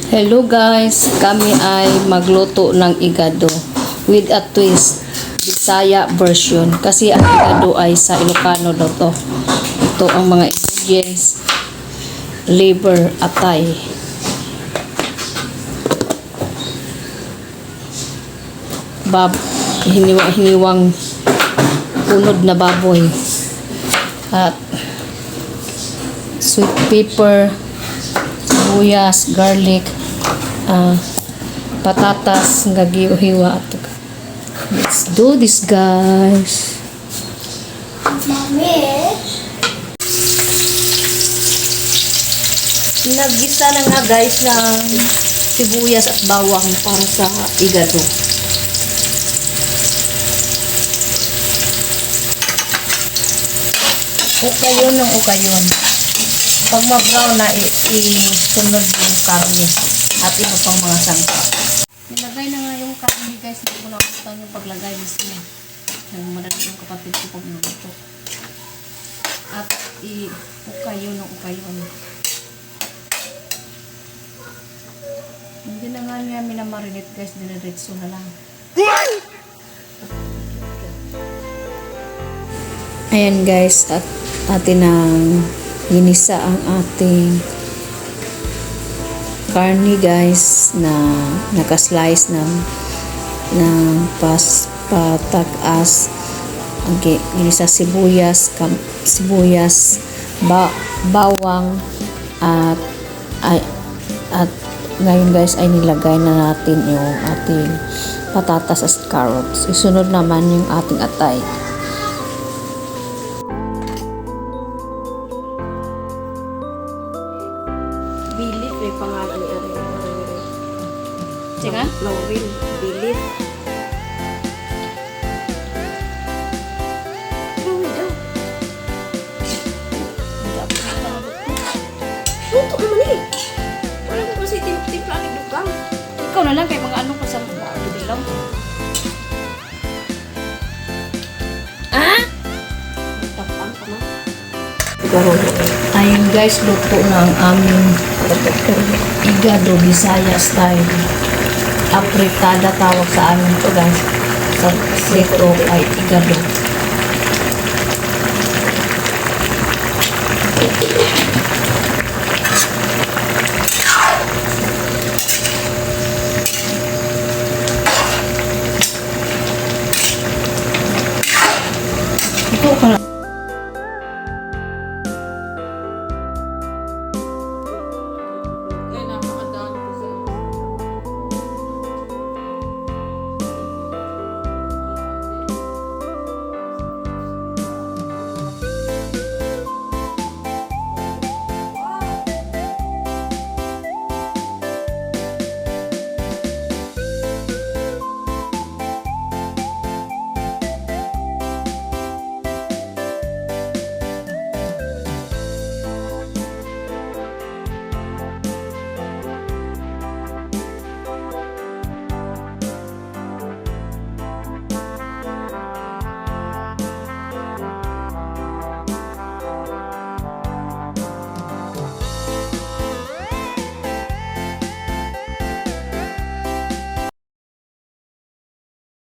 Hello guys, kami ay magluto ng igado with a twist, Bisaya version. Kasi ang igado ay sa Ilocano daw to. Ito ang mga ingredients: liver, atay, hiniwang punod na baboy, at sweet pepper, sibuyas, garlic, patatas nga gihiwa. Let's do this, guys. Naggisa na nga guys ng sibuyas at bawang para sa igado. Ukayon ng ukayon. Pag ma-brown na, isunod yung karne at iba pang mga sangka. Nilagay na nga yung karne guys. Hindi ko nakakita yung paglagay mismo. Yung madali yung kapatid ko pag naluto. At ukayon ng ukayon. Hindi na nga niya minamarinate guys. Diniretso na lang. Ayan guys. At atin ang ginisa ang ating karne guys na nakaslice ng patakas. Okay, ginisa sibuyas, bawang at ngayon guys ay nilagay na natin yung ating patatas at carrots. Isunod naman yung ating atay. Bilit may pangalan ni Ari. Teka? Laurel. Bilit. Laurel daw. Luto naman eh. Wala ko kasi timpla ni Dugang. Ikaw na lang kay mga ano ko sa mga bilang. Tapang ka na. Ayun guys, luto na ang aming igado Bisaya style. Apritada tawag sa amin to guys. Sa sito ay igado.